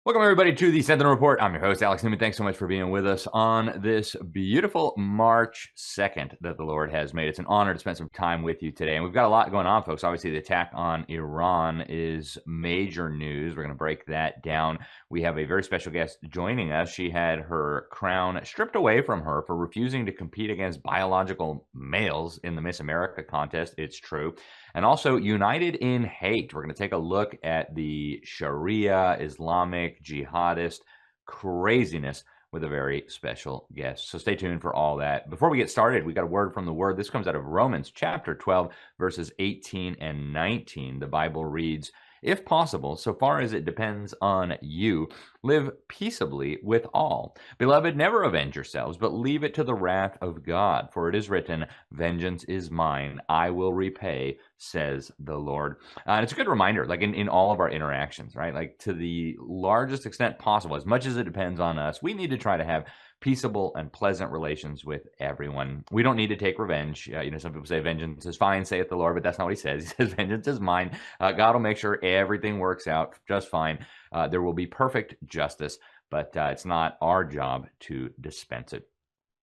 Welcome, everybody, to the Sentinel Report. I'm your host, Alex Newman. Thanks so much for being with us on this beautiful March 2nd that the Lord has made. It's an honor to spend some time with you today. And we've got a lot going on, folks. Obviously, the attack on Iran is major news. We're going to break that down. We have a very special guest joining us. She had her crown stripped away from her for refusing to compete against biological males in the Miss America contest. It's true. And also united in hate. We're going to take a look at the Sharia, Islamic, jihadist craziness with a very special guest. So stay tuned for all that. Before we get started, we got a word from the Word. This comes out of Romans chapter 12, verses 18 and 19. The Bible reads, "If possible, so far as it depends on you, live peaceably with all. Beloved, never avenge yourselves, but leave it to the wrath of God. For it is written, 'Vengeance is mine, I will repay,' says the Lord." And it's a good reminder, like in all of our interactions, right? Like to the largest extent possible, as much as it depends on us, we need to try to have peaceable and pleasant relations with everyone. We don't need to take revenge. Some people say vengeance is fine, saith the Lord, but that's not what he says. He says vengeance is mine. God will make sure everything works out just fine. There will be perfect justice, but it's not our job to dispense it.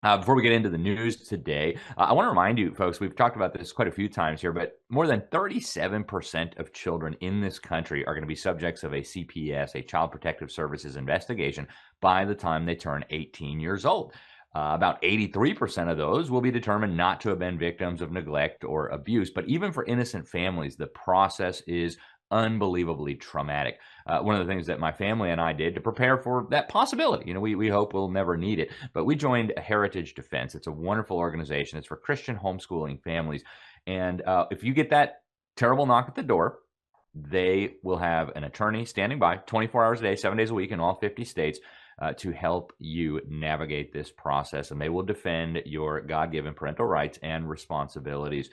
Before we get into the news today, I want to remind you, folks, we've talked about this quite a few times here, but more than 37% of children in this country are going to be subjects of a CPS, a Child Protective Services investigation, by the time they turn 18 years old. About 83% of those will be determined not to have been victims of neglect or abuse. But even for innocent families, the process is unbelievably traumatic. One of the things that my family and I did to prepare for that possibility, we hope we'll never need it, but we joined Heritage Defense. It's a wonderful organization. It's for Christian homeschooling families. And if you get that terrible knock at the door, they will have an attorney standing by 24 hours a day, 7 days a week in all 50 states to help you navigate this process. And they will defend your God-given parental rights and responsibilities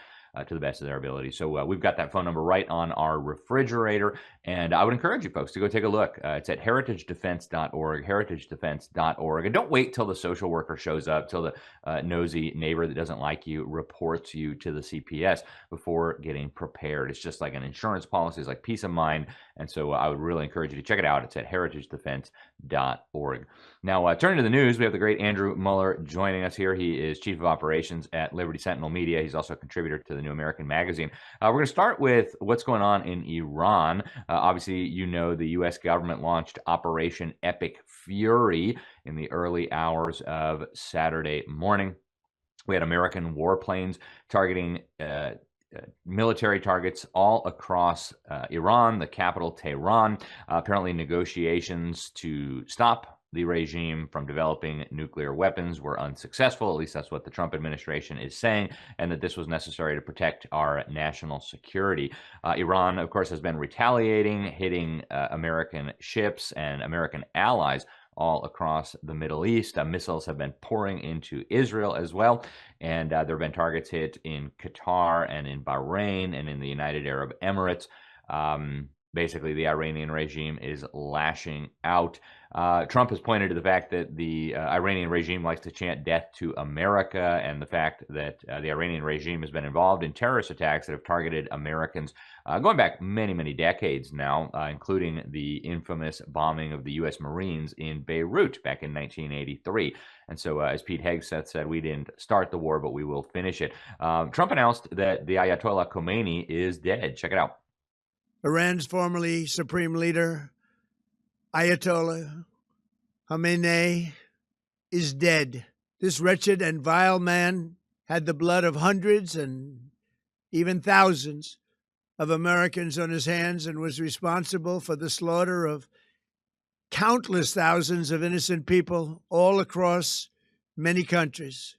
to the best of their ability. So we've got that phone number right on our refrigerator. And I would encourage you folks to go take a look. It's at heritagedefense.org, heritagedefense.org. And don't wait till the social worker shows up, till the nosy neighbor that doesn't like you reports you to the CPS before getting prepared. It's just like an insurance policy. It's like peace of mind. And so I would really encourage you to check it out. It's at heritagedefense.org. Now, turning to the news, we have the great Andrew Muller joining us here. He is Chief of Operations at Liberty Sentinel Media. He's also a contributor to the New American Magazine. We're going to start with what's going on in Iran. Obviously, the U.S. government launched Operation Epic Fury in the early hours of Saturday morning. We had American warplanes targeting military targets all across Iran, the capital Tehran. Apparently, negotiations to stop the regime from developing nuclear weapons were unsuccessful. At least that's what the Trump administration is saying, and that this was necessary to protect our national security. Iran, of course, has been retaliating, hitting American ships and American allies all across the Middle East. Missiles have been pouring into Israel as well, and there have been targets hit in Qatar and in Bahrain and in the United Arab Emirates. Basically, the Iranian regime is lashing out. Trump has pointed to the fact that the Iranian regime likes to chant death to America, and the fact that the Iranian regime has been involved in terrorist attacks that have targeted Americans going back many, many decades now, including the infamous bombing of the U.S. Marines in Beirut back in 1983. And so, as Pete Hegseth said, we didn't start the war, but we will finish it. Trump announced that the Ayatollah Khomeini is dead. Check it out. Iran's formerly supreme leader, Ayatollah Khamenei, is dead. This wretched and vile man had the blood of hundreds and even thousands of Americans on his hands and was responsible for the slaughter of countless thousands of innocent people all across many countries.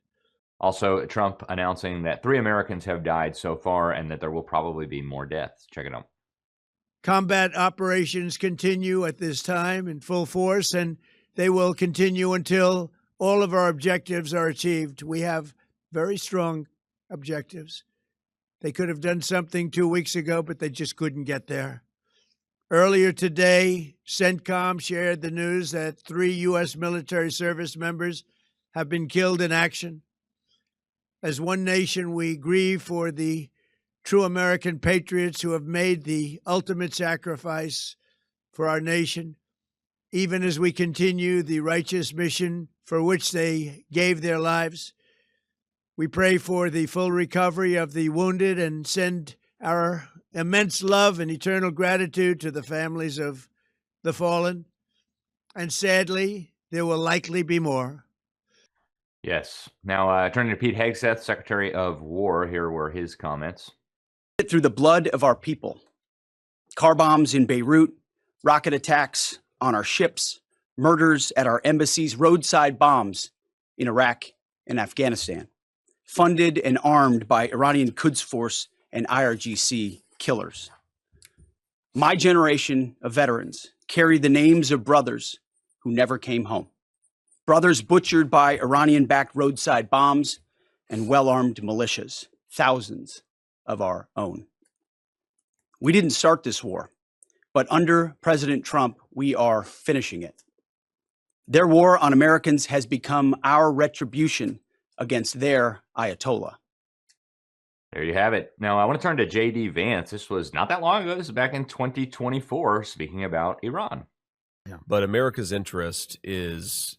Also, Trump announcing that 3 Americans have died so far and that there will probably be more deaths. Check it out. Combat operations continue at this time in full force, and they will continue until all of our objectives are achieved. We have very strong objectives. They could have done something 2 weeks ago, but they just couldn't get there. Earlier today, CENTCOM shared the news that 3 U.S. military service members have been killed in action. As one nation, we grieve for the true American patriots who have made the ultimate sacrifice for our nation. even as we continue the righteous mission for which they gave their lives. We pray for the full recovery of the wounded and send our immense love and eternal gratitude to the families of the fallen. And sadly, there will likely be more. Yes. Now, turning to Pete Hegseth, Secretary of War, here were his comments. Through the blood of our people, car bombs in Beirut, rocket attacks on our ships, murders at our embassies, roadside bombs in Iraq and Afghanistan, funded and armed by Iranian Quds Force and IRGC killers. My generation of veterans carry the names of brothers who never came home. Brothers butchered by Iranian-backed roadside bombs and well-armed militias, thousands of our own. We didn't start this war, but under President Trump, we are finishing it. Their war on Americans has become our retribution against their Ayatollah. There you have it. Now, I want to turn to J.D. Vance. This was not that long ago. This is back in 2024, speaking about Iran. Yeah. But America's interest is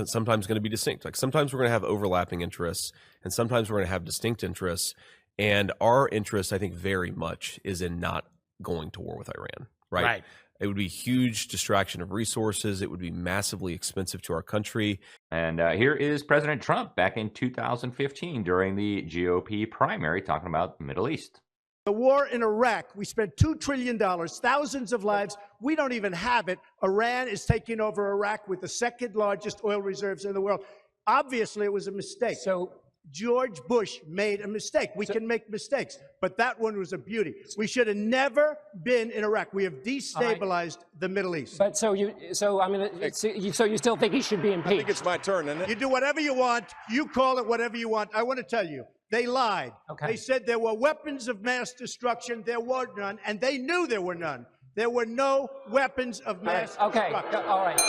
sometimes going to be distinct. Like sometimes we're going to have overlapping interests, and sometimes we're going to have distinct interests. And our interest, I think, very much is in not going to war with Iran, right? It would be a huge distraction of resources. It would be massively expensive to our country. And here is President Trump back in 2015 during the GOP primary talking about the Middle East. The war in Iraq, we spent $2 trillion, thousands of lives. We don't even have it. Iran is taking over Iraq with the second largest oil reserves in the world. Obviously, it was a mistake. So George Bush made a mistake. We can make mistakes, but that one was a beauty. We should have never been in Iraq. We have destabilized the Middle East. But so you still think he should be impeached? I think it's my turn, isn't it? You do whatever you want. You call it whatever you want. I want to tell you, they lied. Okay. They said there were weapons of mass destruction. There were none, and they knew there were none. There were no weapons of mass destruction. All right.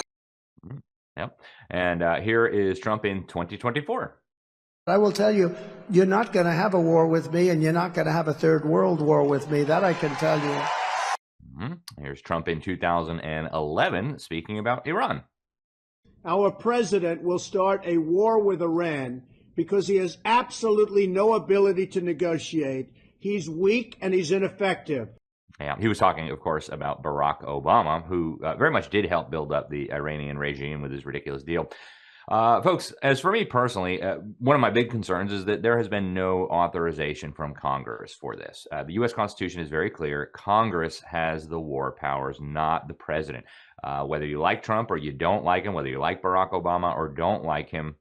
Yep. And here is Trump in 2024. I will tell you, you're not going to have a war with me, and you're not going to have a third world war with me. That I can tell you. Here's Trump in 2011 speaking about Iran. Our president will start a war with Iran because he has absolutely no ability to negotiate. He's weak and he's ineffective. Yeah, he was talking, of course, about Barack Obama, who very much did help build up the Iranian regime with his ridiculous deal. Folks, as for me personally, one of my big concerns is that there has been no authorization from Congress for this. The U.S. Constitution is very clear. Congress has the war powers, not the president. Whether you like Trump or you don't like him, whether you like Barack Obama or don't like him,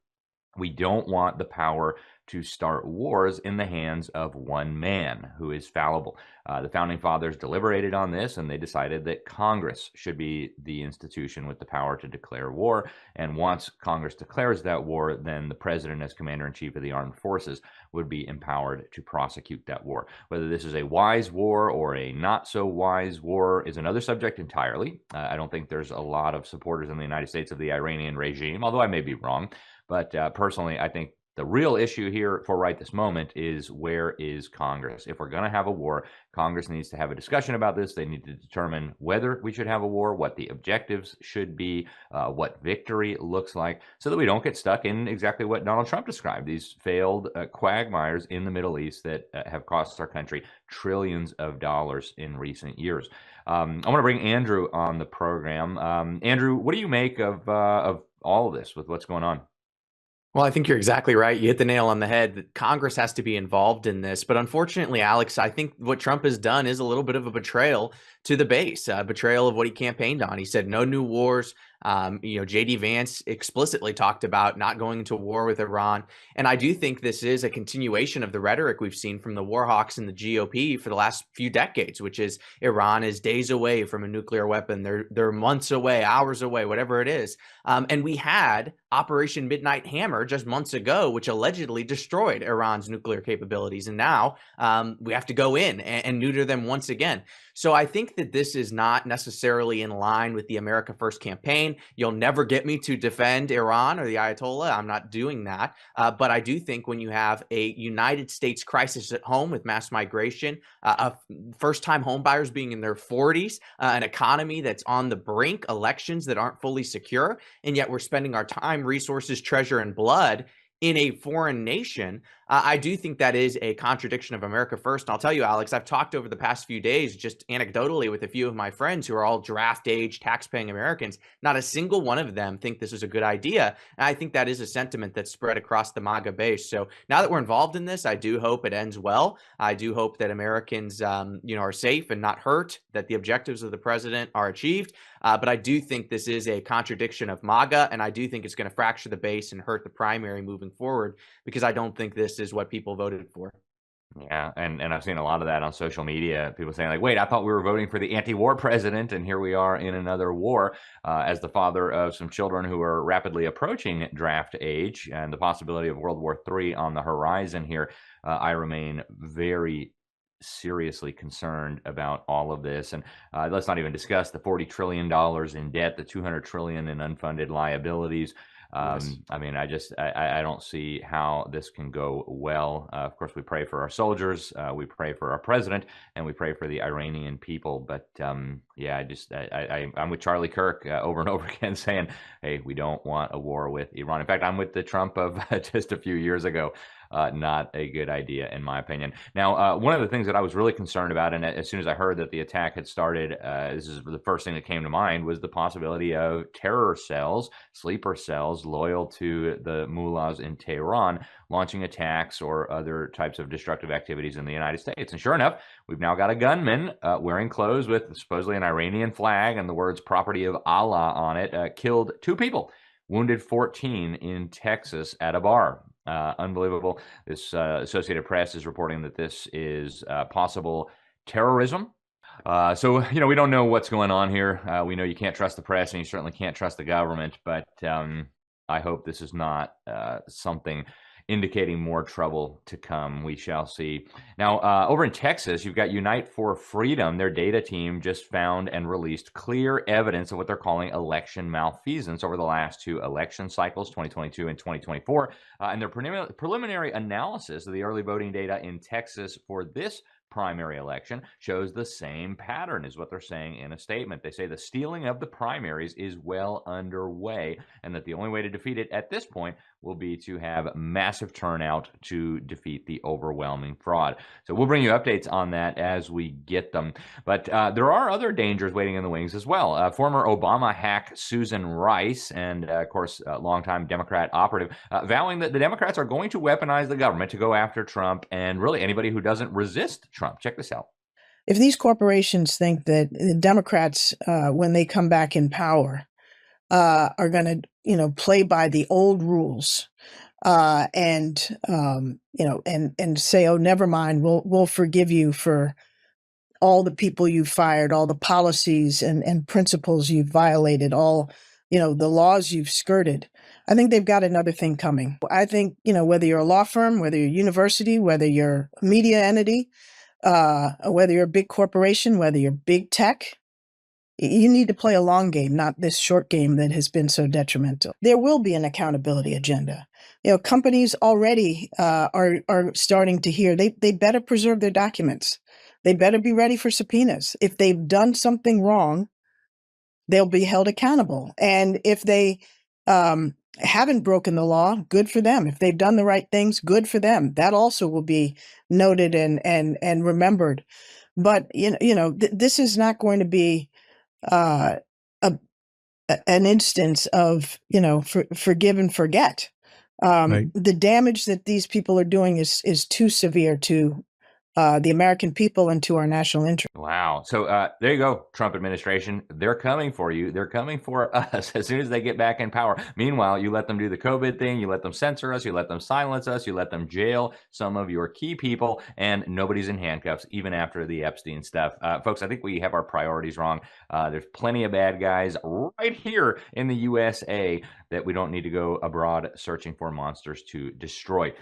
we don't want the power to start wars in the hands of one man who is fallible. The Founding Fathers deliberated on this, and they decided that Congress should be the institution with the power to declare war. And once Congress declares that war, then the president, as commander-in-chief of the armed forces, would be empowered to prosecute that war. Whether this is a wise war or a not-so-wise war is another subject entirely. I don't think there's a lot of supporters in the United States of the Iranian regime, although I may be wrong. But personally, I think the real issue here for right this moment is, where is Congress? If we're going to have a war, Congress needs to have a discussion about this. They need to determine whether we should have a war, what the objectives should be, what victory looks like, so that we don't get stuck in exactly what Donald Trump described, these failed quagmires in the Middle East that have cost our country trillions of dollars in recent years. I want to bring Andrew on the program. Andrew, what do you make of all of this with what's going on? Well, I think you're exactly right. You hit the nail on the head. Congress has to be involved in this. But unfortunately, Alex, I think what Trump has done is a little bit of a betrayal to the base, betrayal of what he campaigned on. He said no new wars. J.D. Vance explicitly talked about not going into war with Iran. And I do think this is a continuation of the rhetoric we've seen from the war hawks in the GOP for the last few decades, which is Iran is days away from a nuclear weapon. They're months away, hours away, whatever it is. And we had Operation Midnight Hammer just months ago, which allegedly destroyed Iran's nuclear capabilities. And now we have to go in and neuter them once again. So I think think that this is not necessarily in line with the America First campaign. You'll never get me to defend Iran or the Ayatollah. I'm not doing that. But I do think when you have a United States crisis at home with mass migration, first-time homebuyers being in their 40s, an economy that's on the brink, elections that aren't fully secure, and yet we're spending our time, resources, treasure, and blood in a foreign nation, I do think that is a contradiction of America First. And I'll tell you, Alex, I've talked over the past few days, just anecdotally, with a few of my friends who are all draft age, tax-paying Americans. Not a single one of them think this is a good idea. And I think that is a sentiment that's spread across the MAGA base. So now that we're involved in this, I do hope it ends well. I do hope that Americans, are safe and not hurt, that the objectives of the president are achieved. But I do think this is a contradiction of MAGA, and I do think it's going to fracture the base and hurt the primary moving forward, because I don't think this is what people voted for. Yeah, and I've seen a lot of that on social media. People saying like, "Wait, I thought we were voting for the anti-war president, and here we are in another war." As the father of some children who are rapidly approaching draft age and the possibility of World War III on the horizon here, I remain very seriously concerned about all of this. And let's not even discuss the $40 trillion in debt, the $200 trillion in unfunded liabilities. Yes. I mean, I don't see how this can go well. Of course, we pray for our soldiers, we pray for our president, and we pray for the Iranian people. But yeah, I'm with Charlie Kirk over and over again saying, hey, we don't want a war with Iran. In fact, I'm with the Trump of just a few years ago. Not a good idea, in my opinion. Now, one of the things that I was really concerned about, and as soon as I heard that the attack had started, this is the first thing that came to mind, was the possibility of terror cells, sleeper cells, loyal to the mullahs in Tehran, launching attacks or other types of destructive activities in the United States. And sure enough, we've now got a gunman wearing clothes with supposedly an Iranian flag and the words "property of Allah" on it, killed 2 people, wounded 14 in Texas at a bar. Unbelievable. This Associated Press is reporting that this is possible terrorism. So, we don't know what's going on here. We know you can't trust the press, and you certainly can't trust the government, but I hope this is not something indicating more trouble to come. We shall see. Now, over in Texas, you've got Unite for Freedom. Their data team just found and released clear evidence of what they're calling election malfeasance over the last 2 election cycles, 2022 and 2024. And their preliminary analysis of the early voting data in Texas for this primary election shows the same pattern, is what they're saying in a statement. They say the stealing of the primaries is well underway, and that the only way to defeat it at this point will be to have massive turnout to defeat the overwhelming fraud. So we'll bring you updates on that as we get them. But there are other dangers waiting in the wings as well. Former Obama hack Susan Rice, and of course, longtime Democrat operative, vowing that the Democrats are going to weaponize the government to go after Trump and really anybody who doesn't resist Trump. Check this out. If these corporations think that the Democrats, when they come back in power, are going to, play by the old rules, and say, "Oh, never mind, we'll forgive you for all the people you fired, all the policies and principles you've violated, all the laws you've skirted." I think they've got another thing coming. I think whether you're a law firm, whether you're a university, whether you're a media entity, whether you're a big corporation, whether you're big tech, you need to play a long game, not this short game that has been so detrimental. There will be an accountability agenda. Companies already are starting to hear they better preserve their documents. They better be ready for subpoenas. If they've done something wrong, they'll be held accountable. And if they haven't broken the law, good for them. If they've done the right things, good for them. That also will be noted and remembered. But this is not going to be an instance of forgive and forget. Right. The damage that these people are doing is too severe to the American people and to our national interest. Wow. So there you go, Trump administration. They're coming for you. They're coming for us as soon as they get back in power. Meanwhile, you let them do the COVID thing. You let them censor us. You let them silence us. You let them jail some of your key people, and nobody's in handcuffs, even after the Epstein stuff. Folks, I think we have our priorities wrong. There's plenty of bad guys right here in the USA, that we don't need to go abroad searching for monsters to destroy.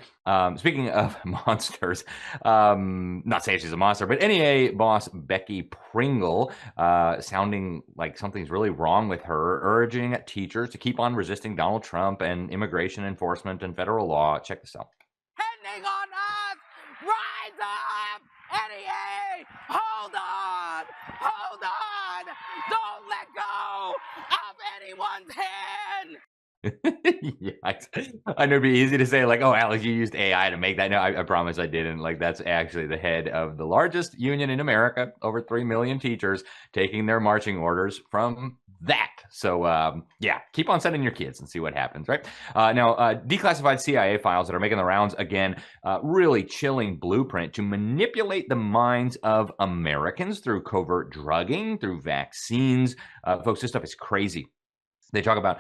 Speaking of monsters, not saying she's a monster, but NEA boss Becky Pringle, sounding like something's really wrong with her, urging teachers to keep on resisting Donald Trump and immigration enforcement and federal law. Check this out. Depending on us, rise up! NEA, hold on! Hold on! Don't let go of anyone's hand! Yeah, I know it'd be easy to say like, oh, Alex, you used AI to make that. No, I promise I didn't. Like, that's actually the head of the largest union in America, over 3 million teachers taking their marching orders from that. So yeah, keep on sending your kids and see what happens, right? Now, declassified CIA files that are making the rounds again, really chilling blueprint to manipulate the minds of Americans through covert drugging, through vaccines. Folks, this stuff is crazy. They talk about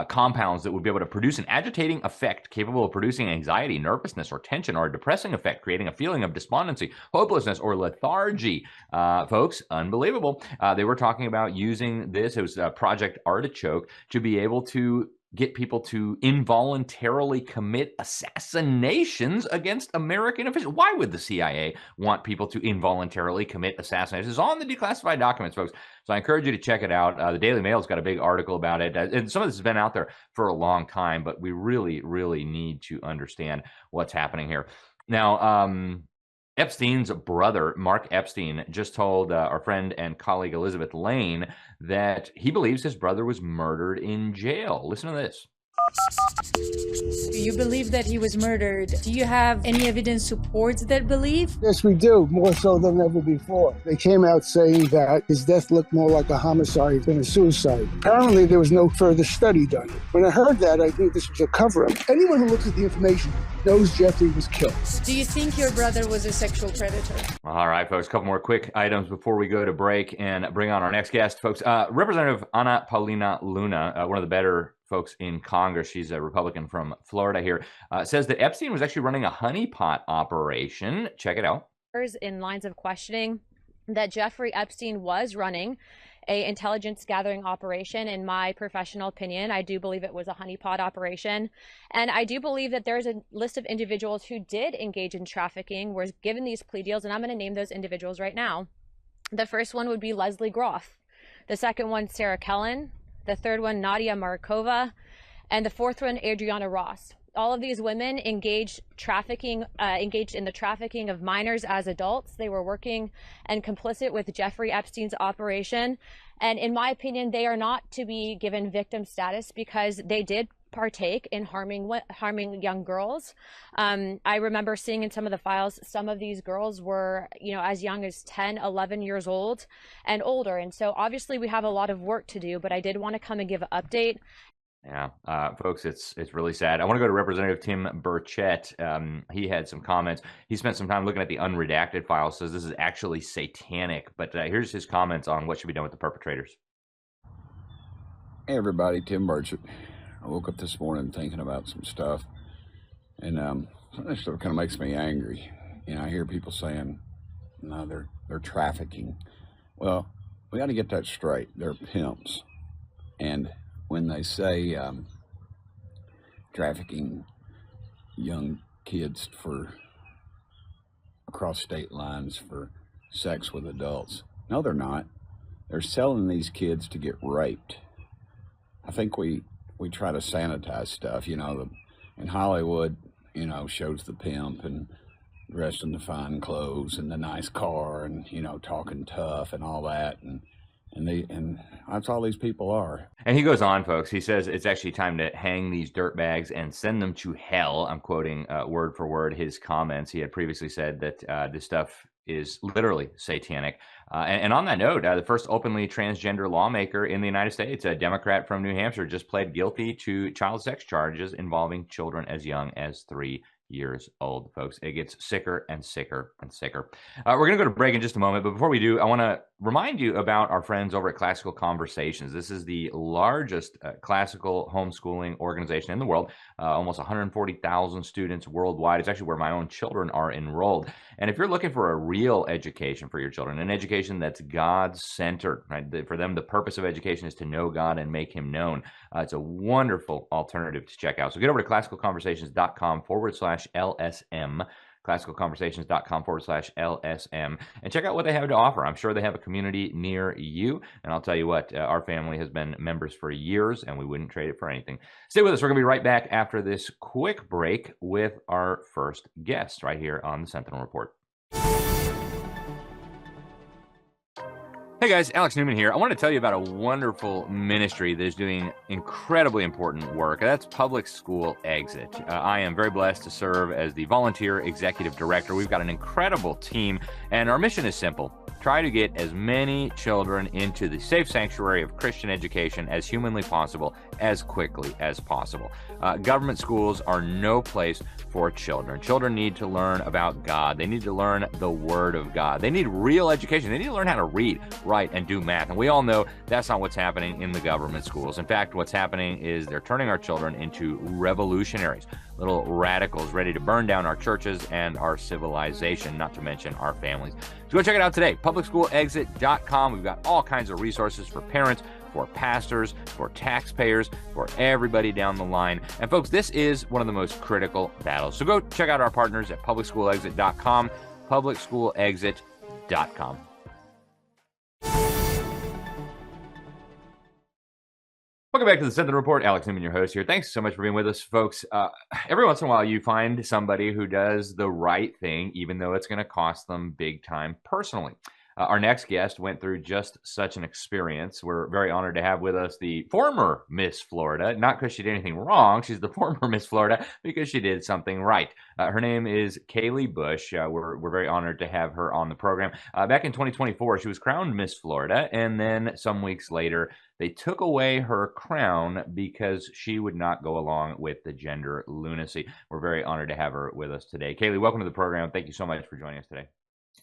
compounds that would be able to produce an agitating effect capable of producing anxiety, nervousness, or tension, or a depressing effect, creating a feeling of despondency, hopelessness, or lethargy. Folks, unbelievable. They were talking about using this, it was Project Artichoke, to be able to get people to involuntarily commit assassinations against American officials. Why would the CIA want people to involuntarily commit assassinations? It's on the declassified documents, folks. So I encourage you to check it out. The Daily Mail's got a big article about it. And some of this has been out there for a long time, but we really, really need to understand what's happening here. Now, Epstein's brother, Mark Epstein, just told our friend and colleague Elizabeth Lane that he believes his brother was murdered in jail. Listen to this. Do you believe that he was murdered? Do you have any evidence supports that belief? Yes, we do, more so than ever before. They came out saying that his death looked more like a homicide than a suicide. Apparently, there was no further study done. When I heard that, I knew this was a cover-up. Anyone who looks at the information knows Jeffrey was killed. Do you think your brother was a sexual predator? All right, folks, a couple more quick items before we go to break and bring on our next guest, folks. Representative Ana Paulina Luna, one of the better folks in Congress, she's a Republican from Florida here, says that Epstein was actually running a honeypot operation. Check it out. In lines of questioning that Jeffrey Epstein was running a intelligence gathering operation. In my professional opinion, I do believe it was a honeypot operation. And I do believe that there's a list of individuals who did engage in trafficking, were given these plea deals, and I'm going to name those individuals right now. The first one would be Leslie Groff. The second one, Sarah Kellen. The third one, Nadia Markova. And the fourth one, Adriana Ross. All of these women engaged in the trafficking of minors as adults. They were working and complicit with Jeffrey Epstein's operation. And in my opinion, they are not to be given victim status because they did partake in harming young girls. I remember seeing in some of the files, some of these girls were, as young as 10, 11 years old and older. And so obviously we have a lot of work to do, but I did want to come and give an update. Yeah, folks, it's really sad. I want to go to Representative Tim Burchett. He had some comments. He spent some time looking at the unredacted file, says this is actually satanic. But here's his comments on what should be done with the perpetrators. Hey, everybody, Tim Burchett. I woke up this morning thinking about some stuff, and that stuff kind of makes me angry. I hear people saying, no, they're trafficking. Well, we got to get that straight. They're pimps. And when they say trafficking young kids across state lines for sex with adults, no, they're not. They're selling these kids to get raped. I think we try to sanitize stuff, in Hollywood, shows the pimp and dressed in the fine clothes and the nice car and, talking tough and all that. And that's all these people are. And he goes on, folks. He says it's actually time to hang these dirtbags and send them to hell. I'm quoting word for word his comments. He had previously said that this stuff is literally satanic. And on that note, the first openly transgender lawmaker in the United States, a Democrat from New Hampshire, just pled guilty to child sex charges involving children as young as 3 years old, folks. It gets sicker and sicker and sicker. We're going to go to break in just a moment, but before we do, I want to remind you about our friends over at Classical Conversations. This is the largest classical homeschooling organization in the world, almost 140,000 students worldwide. It's actually where my own children are enrolled. And if you're looking for a real education for your children, an education that's God-centered, right? For them, the purpose of education is to know God and make him known. It's a wonderful alternative to check out. So get over to classicalconversations.com/LSM, classicalconversations.com/LSM, and check out what they have to offer. I'm sure they have a community near you. And I'll tell you what, our family has been members for years, and we wouldn't trade it for anything. Stay with us. We're going to be right back after this quick break with our first guest right here on the Sentinel Report. Hey guys, Alex Newman here. I want to tell you about a wonderful ministry that is doing incredibly important work. That's Public School Exit. I am very blessed to serve as the volunteer executive director. We've got an incredible team, and our mission is simple. Try to get as many children into the safe sanctuary of Christian education as humanly possible, as quickly as possible. Government schools are no place for children. Children need to learn about God. They need to learn the Word of God. They need real education. They need to learn how to read, write, and do math. And we all know that's not what's happening in the government schools. In fact, what's happening is they're turning our children into revolutionaries, little radicals ready to burn down our churches and our civilization, not to mention our families. So go check it out today, publicschoolexit.com. We've got all kinds of resources for parents, for pastors, for taxpayers, for everybody down the line. And folks, this is one of the most critical battles. So go check out our partners at publicschoolexit.com, publicschoolexit.com. Welcome back to the Sentinel Report. Alex Newman, your host here. Thanks so much for being with us, folks. Every once in a while, you find somebody who does the right thing, even though it's going to cost them big time personally. Our next guest went through just such an experience. We're very honored to have with us the former Miss Florida, not because she did anything wrong. She's the former Miss Florida because she did something right. Her name is Kayleigh Bush. We're very honored to have her on the program. Back in 2024, she was crowned Miss Florida, and then some weeks later, they took away her crown because she would not go along with the gender lunacy. We're very honored to have her with us today. Kayleigh, welcome to the program. Thank you so much for joining us today.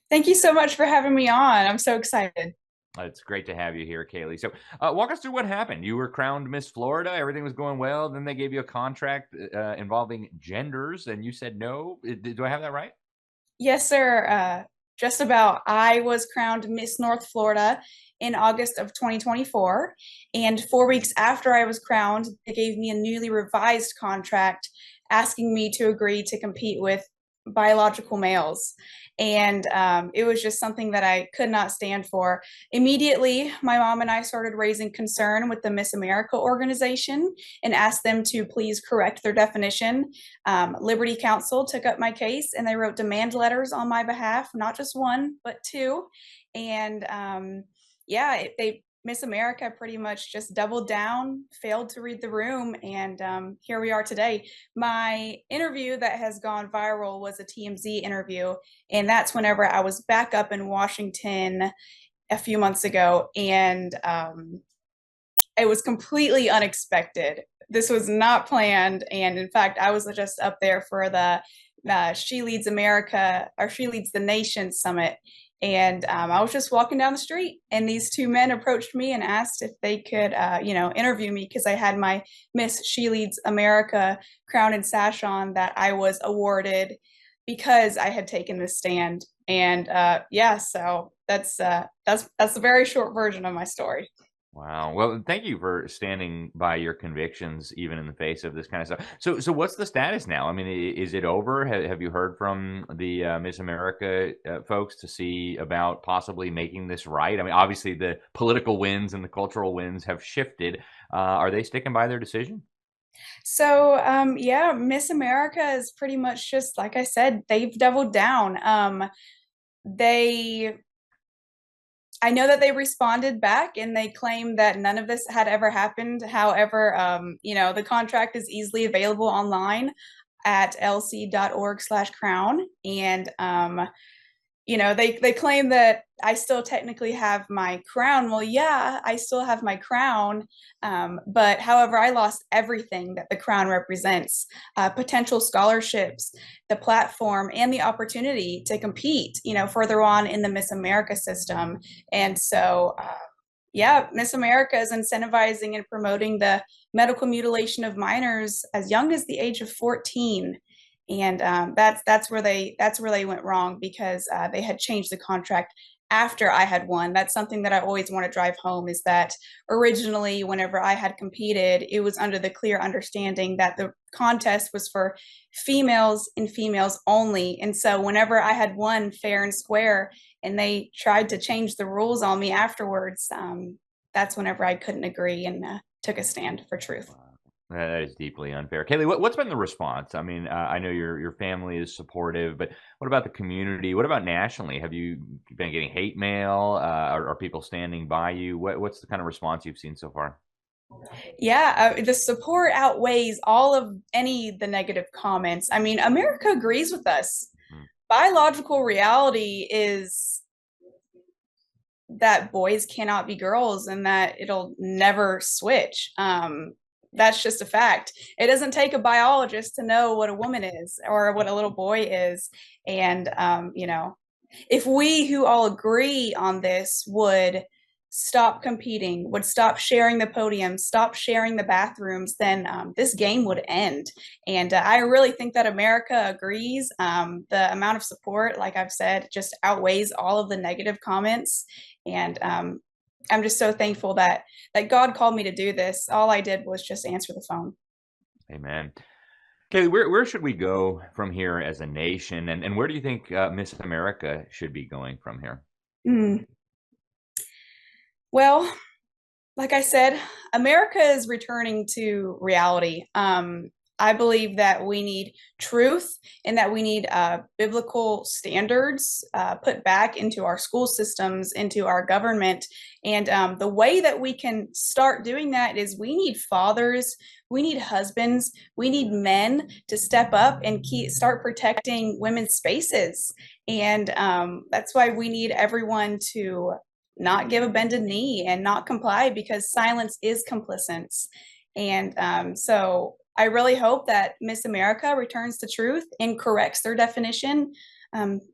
Thank you so much for having me on. I'm so excited. It's great to have you here, Kayleigh. So walk us through what happened. You were crowned Miss Florida. Everything was going well. Then they gave you a contract involving genders, and you said no. Do I have that right? Yes, sir. Just about. I was crowned Miss North Florida in August of 2024. And 4 weeks after I was crowned, they gave me a newly revised contract asking me to agree to compete with biological males. And it was just something that I could not stand for. Immediately, my mom and I started raising concern with the Miss America organization and asked them to please correct their definition. Liberty Counsel took up my case and they wrote demand letters on my behalf, not just one, but two. And Miss America pretty much just doubled down, failed to read the room, and here we are today. My interview that has gone viral was a TMZ interview, and that's whenever I was back up in Washington a few months ago, and it was completely unexpected. This was not planned, and in fact, I was just up there for the She Leads America, or She Leads the Nation Summit. And I was just walking down the street, and these two men approached me and asked if they could, interview me because I had my Miss She Leads America crown and sash on that I was awarded because I had taken this stand. And so that's a very short version of my story. Wow. Well, thank you for standing by your convictions, even in the face of this kind of stuff. So what's the status now? I mean, is it over? Have you heard from the Miss America folks to see about possibly making this right? I mean, obviously the political winds and the cultural winds have shifted. Are they sticking by their decision? So, Miss America is pretty much just, like I said, they've doubled down. I know that they responded back and they claimed that none of this had ever happened. However, the contract is easily available online at lc.org/crown. And you know, they claim that I still technically have my crown. Well, yeah, I still have my crown. But however, I lost everything that the crown represents, potential scholarships, the platform, and the opportunity to compete, you know, further on in the Miss America system. And so, yeah, Miss America is incentivizing and promoting the medical mutilation of minors as young as the age of 14. And that's where they went wrong, because they had changed the contract after I had won. That's something that I always want to drive home, is that originally, whenever I had competed, it was under the clear understanding that the contest was for females and females only. And so whenever I had won fair and square, and they tried to change the rules on me afterwards, that's whenever I couldn't agree and took a stand for truth. That is deeply unfair. Kaylee, what's been the response? I mean, I know your family is supportive, but what about the community? What about nationally? Have you been getting hate mail? Are people standing by you? What's the kind of response you've seen so far? Yeah, the support outweighs all of the negative comments. I mean, America agrees with us. Biological reality is that boys cannot be girls, and that it'll never switch. That's just a fact. It doesn't take a biologist to know what a woman is or what a little boy is. And, you know, if we who all agree on this would stop competing, would stop sharing the podium, stop sharing the bathrooms, then this game would end. And I really think that America agrees. The amount of support, like I've said, just outweighs all of the negative comments. And I'm just so thankful that God called me to do this. All I did was just answer the phone. Amen. Kaylee, where should we go from here as a nation? And where do you think Miss America should be going from here? Well, like I said, America is returning to reality. I believe that we need truth, and that we need biblical standards put back into our school systems, into our government. And the way that we can start doing that is we need fathers, we need husbands, we need men to step up and start protecting women's spaces. And that's why we need everyone to not give a bended knee and not comply, because silence is complicence. And so I really hope that Miss America returns to truth and corrects their definition.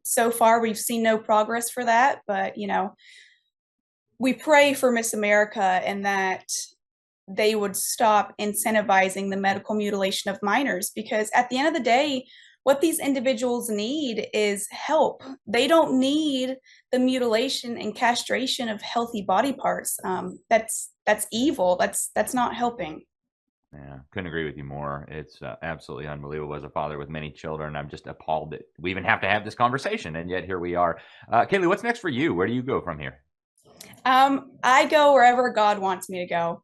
So far, we've seen no progress for that, but, you know, we pray for Miss America, and that they would stop incentivizing the medical mutilation of minors, because at the end of the day, what these individuals need is help. They don't need the mutilation and castration of healthy body parts. That's evil. That's not helping. Yeah, couldn't agree with you more. It's absolutely unbelievable. As a father with many children, I'm just appalled that we even have to have this conversation, and yet here we are. Kaylee, what's next for you? Where do you go from here? I go wherever God wants me to go.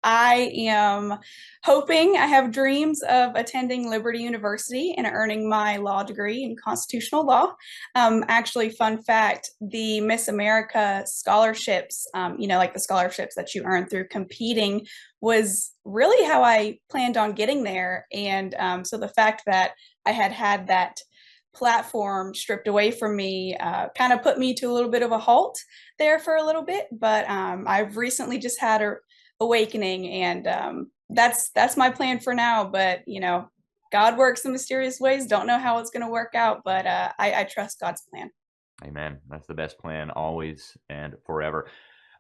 I am hoping, I have dreams of attending Liberty University and earning my law degree in constitutional law. Actually, fun fact, the Miss America scholarships, you know, like the scholarships that you earn through competing, was really how I planned on getting there. And so the fact that I had that platform stripped away from me kind of put me to a little bit of a halt there for a little bit. But I've recently just had a awakening, and that's my plan for now. But you know, God works in mysterious ways. Don't know how it's going to work out, but I trust God's plan. Amen. That's the best plan, always and forever.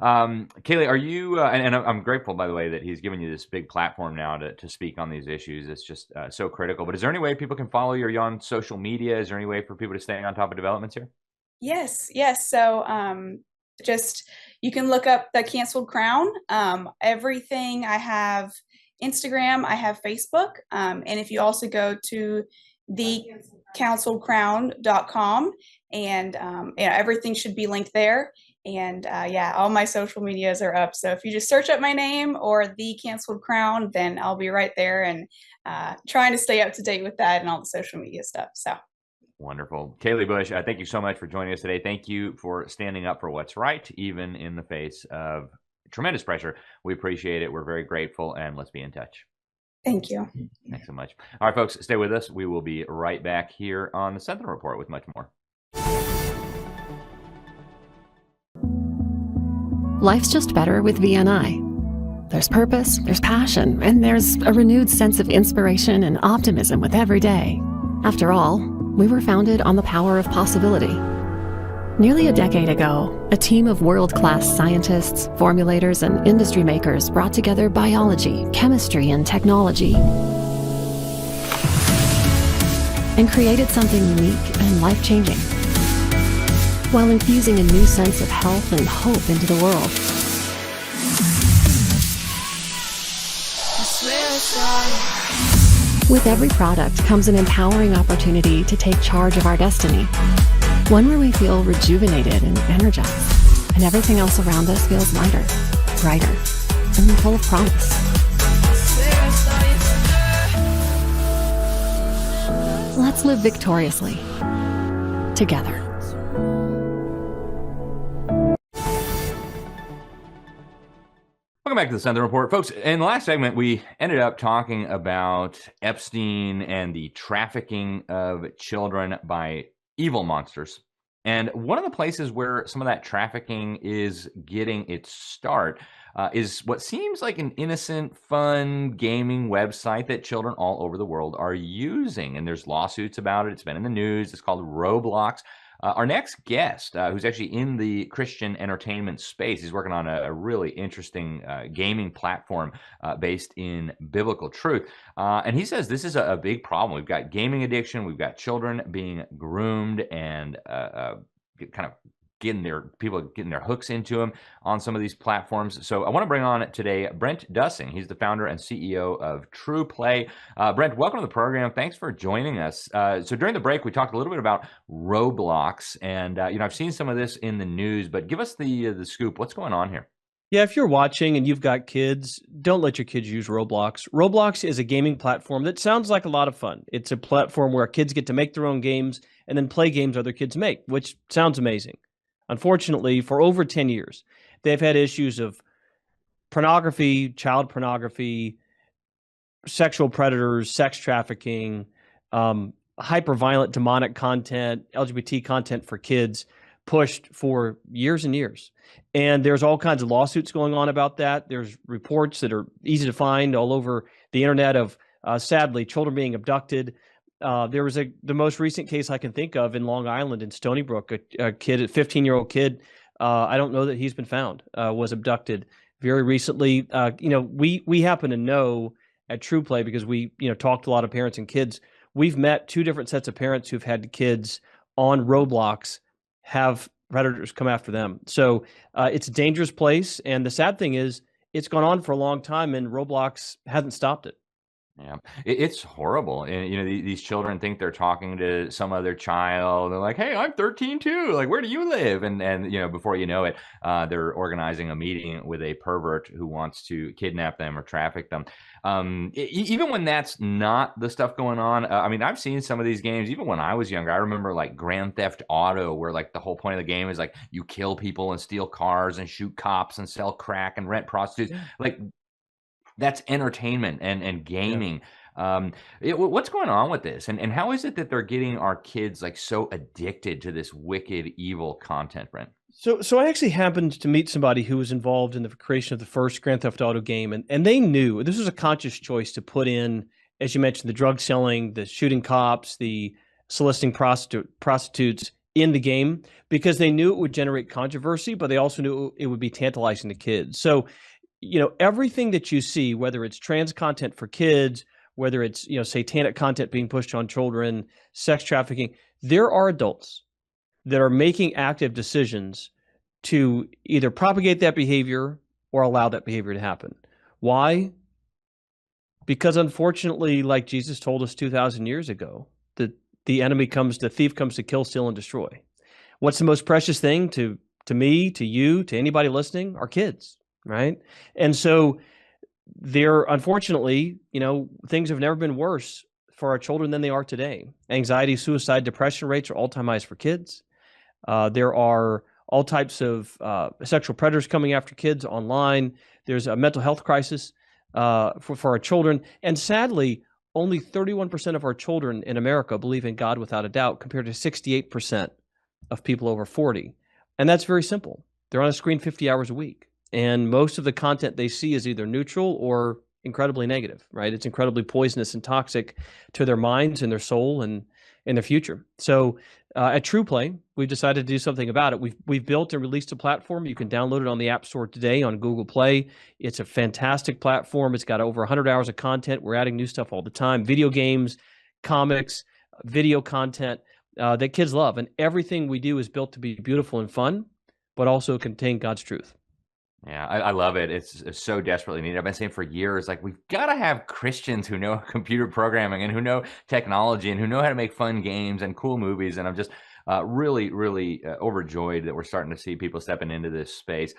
Kaylee, are you and I'm grateful, by the way, that he's given you this big platform now to speak on these issues. It's just so critical. But is there any way people can follow you? Are you on social media? Is there any way for people to stay on top of developments here? Yes. So just, you can look up the Canceled Crown. Everything, I have Instagram, I have Facebook. And if you also go to thecanceledcrown.com, and everything should be linked there. And yeah, all my social medias are up. So if you just search up my name or The Canceled Crown, then I'll be right there, and trying to stay up to date with that and all the social media stuff. So. Wonderful. Kaylee Bush, thank you so much for joining us today. Thank you for standing up for what's right, even in the face of tremendous pressure. We appreciate it. We're very grateful, and let's be in touch. Thank you. Thanks so much. All right, folks, stay with us. We will be right back here on the Sentinel Report with much more. Life's just better with VNI. There's purpose, there's passion, and there's a renewed sense of inspiration and optimism with every day. After all, we were founded on the power of possibility. Nearly a decade ago, a team of world-class scientists, formulators, and industry makers brought together biology, chemistry, and technology and created something unique and life-changing, while infusing a new sense of health and hope into the world. With every product comes an empowering opportunity to take charge of our destiny. One where we feel rejuvenated and energized, and everything else around us feels lighter, brighter, and full of promise. Let's live victoriously, together. Welcome back to the Sentinel Report. Folks, in the last segment, we ended up talking about Epstein and the trafficking of children by evil monsters. And one of the places where some of that trafficking is getting its start is what seems like an innocent, fun gaming website that children all over the world are using. And there's lawsuits about it. It's been in the news. It's called Roblox. Our next guest, who's actually in the Christian entertainment space, he's working on a really interesting gaming platform based in biblical truth. And he says this is a big problem. We've got gaming addiction. We've got children being groomed and kind of people getting their hooks into them on some of these platforms. So I want to bring on today Brent Dusing. He's the founder and CEO of TruPlay. Brent, welcome to the program. Thanks for joining us. So during the break, we talked a little bit about Roblox, and I've seen some of this in the news, but give us the scoop. What's going on here? Yeah, if you're watching and you've got kids, don't let your kids use Roblox. Roblox is a gaming platform that sounds like a lot of fun. It's a platform where kids get to make their own games and then play games other kids make, which sounds amazing. Unfortunately, for over 10 years, they've had issues of pornography, child pornography, sexual predators, sex trafficking, hyper-violent demonic content, LGBT content for kids pushed for years and years. And there's all kinds of lawsuits going on about that. There's reports that are easy to find all over the internet of, sadly, children being abducted. There was the most recent case I can think of in Long Island in Stony Brook, a 15-year-old kid. I don't know that he's been found, was abducted very recently. We happen to know at TruPlay because we, talked to a lot of parents and kids. We've met two different sets of parents who've had kids on Roblox have predators come after them. So it's a dangerous place. And the sad thing is it's gone on for a long time and Roblox hasn't stopped it. Yeah, it's horrible. And, these children think they're talking to some other child. They're like, hey, I'm 13 too. Like, where do you live? And before you know it, they're organizing a meeting with a pervert who wants to kidnap them or traffic them. Even when that's not the stuff going on. I've seen some of these games, even when I was younger. I remember like Grand Theft Auto, where like the whole point of the game is like you kill people and steal cars and shoot cops and sell crack and rent prostitutes. Yeah. Like, that's entertainment and gaming. Yeah. What's going on with this? And how is it that they're getting our kids like so addicted to this wicked, evil content, Brent? So I actually happened to meet somebody who was involved in the creation of the first Grand Theft Auto game. And they knew this was a conscious choice to put in, as you mentioned, the drug selling, the shooting cops, the soliciting prostitutes in the game, because they knew it would generate controversy, but they also knew it would be tantalizing to kids. So everything that you see, whether it's trans content for kids, whether it's, satanic content being pushed on children, sex trafficking, there are adults that are making active decisions to either propagate that behavior or allow that behavior to happen. Why? Because unfortunately, like Jesus told us 2,000 years ago, that the thief comes to kill, steal, and destroy. What's the most precious thing to me, to you, to anybody listening? Our kids. Right. And so unfortunately, things have never been worse for our children than they are today. Anxiety, suicide, depression rates are all-time highs for kids. There are all types of sexual predators coming after kids online. There's a mental health crisis for our children. And sadly, only 31% of our children in America believe in God without a doubt, compared to 68% of people over 40. And that's very simple. They're on a screen 50 hours a week. And most of the content they see is either neutral or incredibly negative, right? It's incredibly poisonous and toxic to their minds and their soul and in their future. So at TruPlay, we've decided to do something about it. We've built and released a platform. You can download it on the App Store today on Google Play. It's a fantastic platform. It's got over 100 hours of content. We're adding new stuff all the time, video games, comics, video content that kids love. And everything we do is built to be beautiful and fun, but also contain God's truth. Yeah, I love it. It's so desperately needed. I've been saying for years, like, we've got to have Christians who know computer programming and who know technology and who know how to make fun games and cool movies. And I'm just really, really overjoyed that we're starting to see people stepping into this space.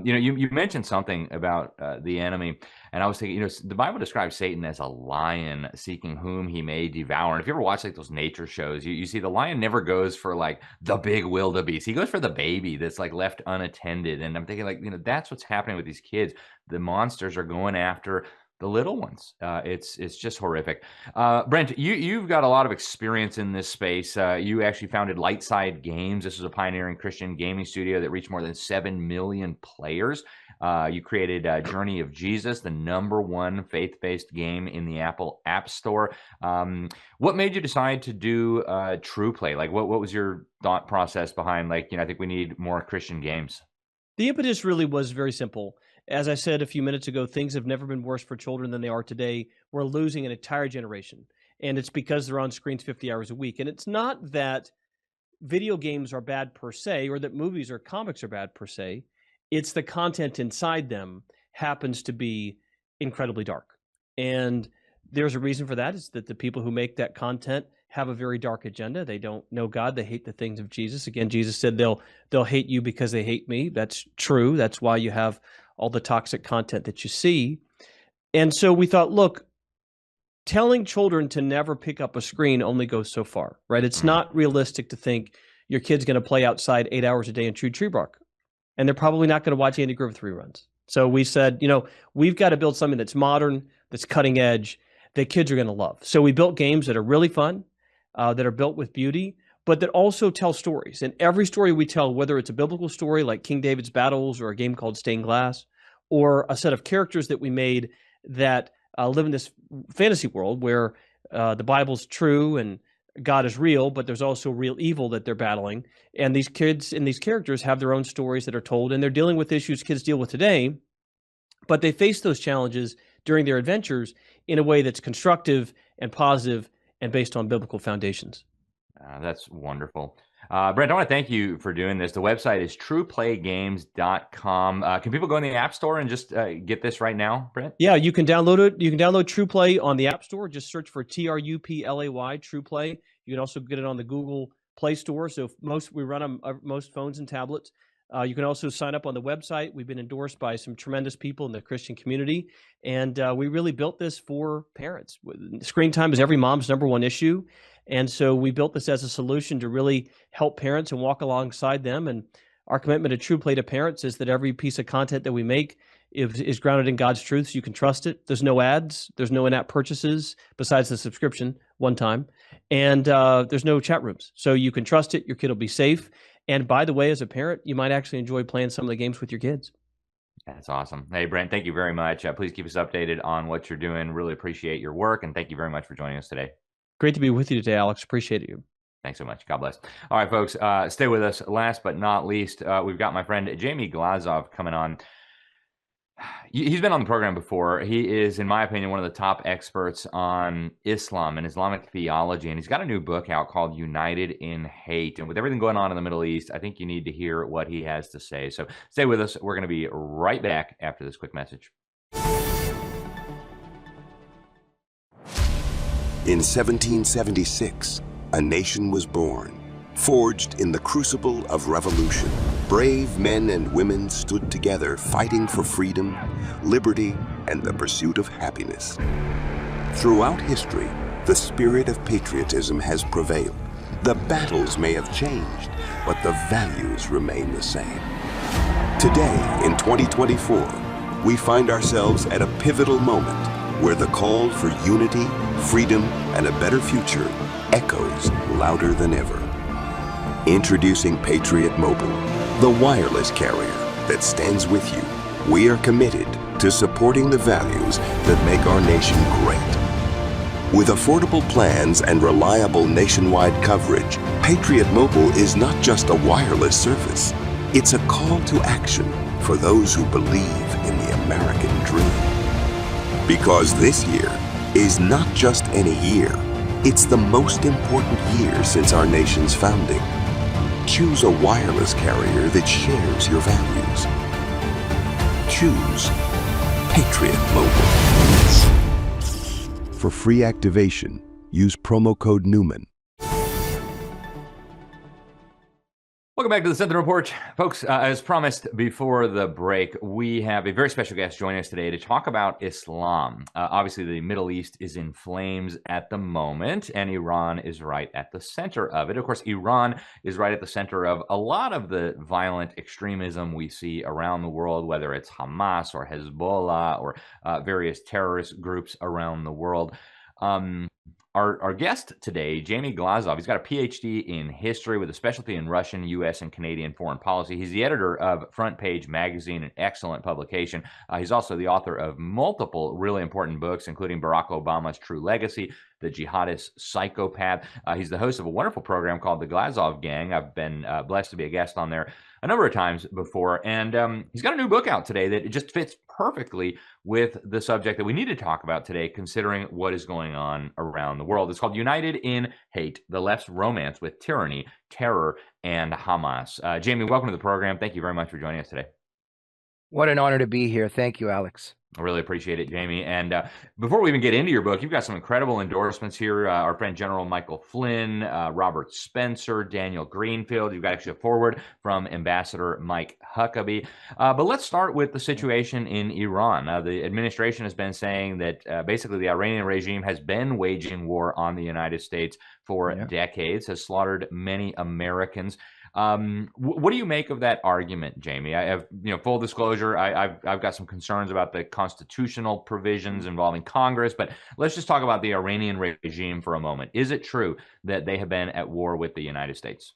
You mentioned something about the enemy, and I was thinking, the Bible describes Satan as a lion seeking whom he may devour. And if you ever watch like those nature shows, you see the lion never goes for like the big wildebeest. He goes for the baby that's like left unattended. And I'm thinking, like, that's what's happening with these kids. The monsters are going after the little ones. It's just horrific. Brent, you've got a lot of experience in this space. You actually founded Lightside Games. This is a pioneering Christian gaming studio that reached more than 7 million players. You created Journey of Jesus, the #1 faith-based game in the Apple App Store. What made you decide to do TruPlay? Like, what was your thought process behind, I think we need more Christian games? The impetus really was very simple. As I said a few minutes ago, things have never been worse for children than they are today. We're losing an entire generation, and it's because they're on screens 50 hours a week. And it's not that video games are bad per se, or that movies or comics are bad per se. It's the content inside them happens to be incredibly dark. And there's a reason for that. Is that the people who make that content have a very dark agenda. They don't know God. They hate the things of Jesus. Again, Jesus said they'll hate you because they hate me. That's true. That's why you have all the toxic content that you see. And so we thought, look, telling children to never pick up a screen only goes so far, right? It's not realistic to think your kid's going to play outside 8 hours a day and chew tree bark, and they're probably not going to watch Andy Griffith reruns. So we said, we've got to build something that's modern, that's cutting edge, that kids are going to love. So we built games that are really fun, that are built with beauty, but that also tell stories. And every story we tell, whether it's a biblical story like King David's Battles or a game called Stained Glass, or a set of characters that we made that live in this fantasy world where the Bible's true and God is real, but there's also real evil that they're battling. And these kids and these characters have their own stories that are told, and they're dealing with issues kids deal with today, but they face those challenges during their adventures in a way that's constructive and positive and based on biblical foundations. That's wonderful. Brent, I want to thank you for doing this. The website is TruPlayGames.com. Can people go in the App Store and just get this right now, Brent? Yeah, you can download it. You can download TruPlay on the App Store. Just search for TruPlay, TruPlay. You can also get it on the Google Play Store. So we run on most phones and tablets. You can also sign up on the website. We've been endorsed by some tremendous people in the Christian community, and we really built this for parents. Screen time is every mom's #1 issue, and so we built this as a solution to really help parents and walk alongside them. And our commitment to TruPlay to parents is that every piece of content that we make is grounded in God's truth, so you can trust it. There's no ads. There's no in-app purchases besides the subscription one time, and there's no chat rooms, so you can trust it. Your kid will be safe. And by the way, as a parent, you might actually enjoy playing some of the games with your kids. That's awesome. Hey, Brent, thank you very much. Please keep us updated on what you're doing. Really appreciate your work, and thank you very much for joining us today. Great to be with you today, Alex. Appreciate you. Thanks so much. God bless. All right, folks, stay with us. Last but not least, we've got my friend Jamie Glazov coming on. He's been on the program before. He is, in my opinion, one of the top experts on Islam and Islamic theology, and he's got a new book out called United in Hate. And with everything going on in the Middle East, I think you need to hear what he has to say. So stay with us. We're going to be right back after this quick message. In 1776, a nation was born, forged in the crucible of revolution. Brave men and women stood together fighting for freedom, liberty, and the pursuit of happiness. Throughout history, the spirit of patriotism has prevailed. The battles may have changed, but the values remain the same. Today, in 2024, we find ourselves at a pivotal moment where the call for unity, freedom, and a better future echoes louder than ever. Introducing Patriot Mobile, the wireless carrier that stands with you. We are committed to supporting the values that make our nation great. With affordable plans and reliable nationwide coverage, Patriot Mobile is not just a wireless service. It's a call to action for those who believe in the American dream. Because this year is not just any year, it's the most important year since our nation's founding. Choose a wireless carrier that shares your values. Choose Patriot Mobile. For free activation, use promo code Newman. Welcome back to the Sentinel Report. Folks, as promised before the break, we have a very special guest joining us today to talk about Islam. Obviously, the Middle East is in flames at the moment, and Iran is right at the center of it. Of course, Iran is right at the center of a lot of the violent extremism we see around the world, whether it's Hamas or Hezbollah or various terrorist groups around the world. Our guest today, Jamie Glazov, he's got a PhD in history with a specialty in Russian, U.S., and Canadian foreign policy. He's the editor of Front Page Magazine, an excellent publication. He's also the author of multiple really important books, including Barack Obama's True Legacy, The Jihadist Psychopath. He's the host of a wonderful program called The Glazov Gang. I've been blessed to be a guest on there a number of times before. And he's got a new book out today that just fits perfectly with the subject that we need to talk about today, considering what is going on around the world. It's called United in Hate, The Left's Romance with Tyranny, Terror, and Hamas. Jamie, welcome to the program. Thank you very much for joining us today. What an honor to be here. Thank you, Alex. I really appreciate it, Jamie. And before we even get into your book, you've got some incredible endorsements here. Our friend General Michael Flynn, Robert Spencer, Daniel Greenfield. You've got actually a foreword from Ambassador Mike Huckabee. But let's start with the situation in Iran. The administration has been saying that basically the Iranian regime has been waging war on the United States for decades, has slaughtered many Americans. What do you make of that argument, Jamie? I have, full disclosure, I've got some concerns about the constitutional provisions involving Congress, but let's just talk about the Iranian regime for a moment. Is it true that they have been at war with the United States?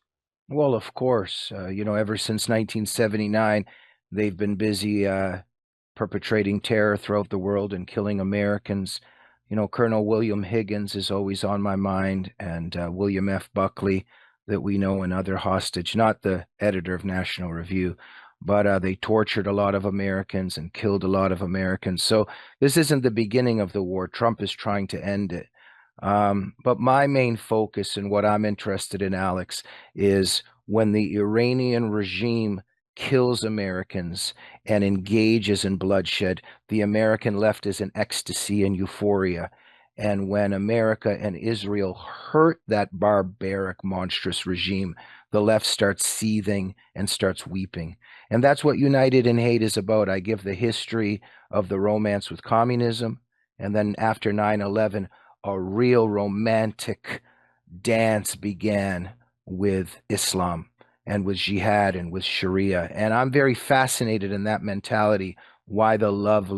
Well, of course, ever since 1979, they've been busy perpetrating terror throughout the world and killing Americans. Colonel William Higgins is always on my mind, and William F. Buckley, that we know, another hostage, not the editor of National Review, but they tortured a lot of Americans and killed a lot of Americans. So this isn't the beginning of the war. Trump is trying to end it. But my main focus and what I'm interested in, Alex, is when the Iranian regime kills Americans and engages in bloodshed, the American left is in ecstasy and euphoria. And when America and Israel hurt that barbaric, monstrous regime, the left starts seething and starts weeping. And that's what United in Hate is about. I give the history of the romance with communism, and then after 9/11, a real romantic dance began with Islam and with jihad and with Sharia. And I'm very fascinated in that mentality, why the left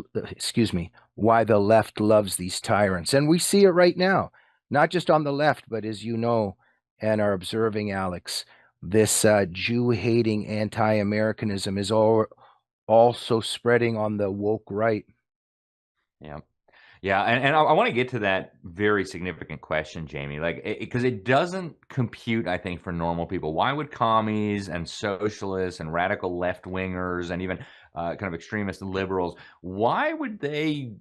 loves these tyrants. And we see it right now, not just on the left, but as you know and are observing, Alex, this Jew-hating anti-Americanism is also spreading on the woke right. Yeah, and I want to get to that very significant question, Jamie, because it doesn't compute, I think, for normal people. Why would commies and socialists and radical left-wingers and even kind of extremist liberals, why would they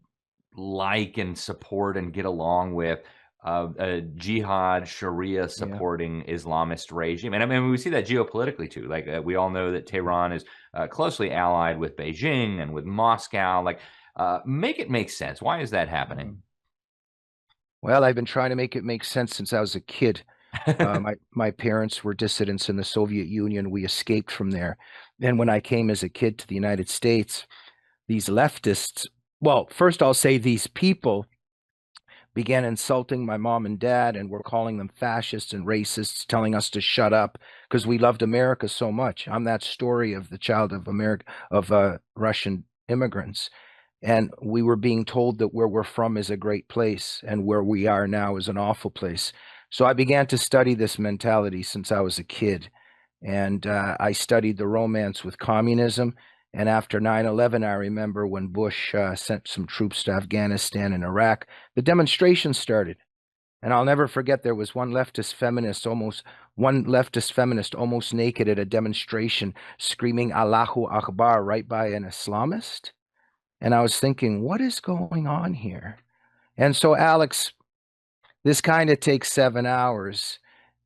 like and support and get along with a jihad, Sharia supporting Islamist regime? And I mean, we see that geopolitically too. We all know that Tehran is closely allied with Beijing and with Moscow. Make it make sense. Why is that happening? Well, I've been trying to make it make sense since I was a kid. My parents were dissidents in the Soviet Union. We escaped from there. And when I came as a kid to the United States, these leftists, well, first I'll say these people began insulting my mom and dad and were calling them fascists and racists, telling us to shut up because we loved America so much. I'm that story of the child of Russian immigrants. And we were being told that where we're from is a great place and where we are now is an awful place. So I began to study this mentality since I was a kid. And I studied the romance with communism. And after 9/11, I remember when Bush sent some troops to Afghanistan and Iraq, the demonstrations started. And I'll never forget, there was one leftist feminist almost naked at a demonstration screaming Allahu Akbar right by an Islamist. And I was thinking, what is going on here? And so, Alex, this kind of takes 7 hours,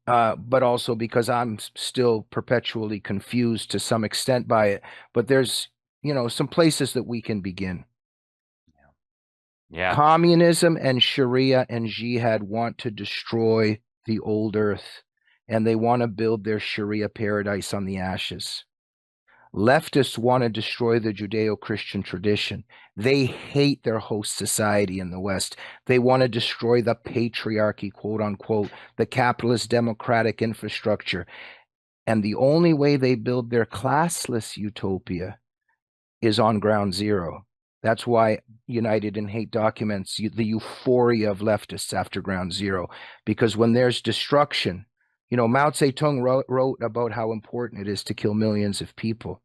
but also because I'm still perpetually confused to some extent by it. But there's, some places that we can begin. Yeah. Communism and Sharia and jihad want to destroy the old earth, and they want to build their Sharia paradise on the ashes. Leftists want to destroy the Judeo-Christian tradition. They hate their host society in the West. They want to destroy the patriarchy, quote unquote, the capitalist democratic infrastructure. And the only way they build their classless utopia is on ground zero. That's why United in Hate documents the euphoria of leftists after ground zero, because when there's destruction, Mao Zedong wrote about how important it is to kill millions of people.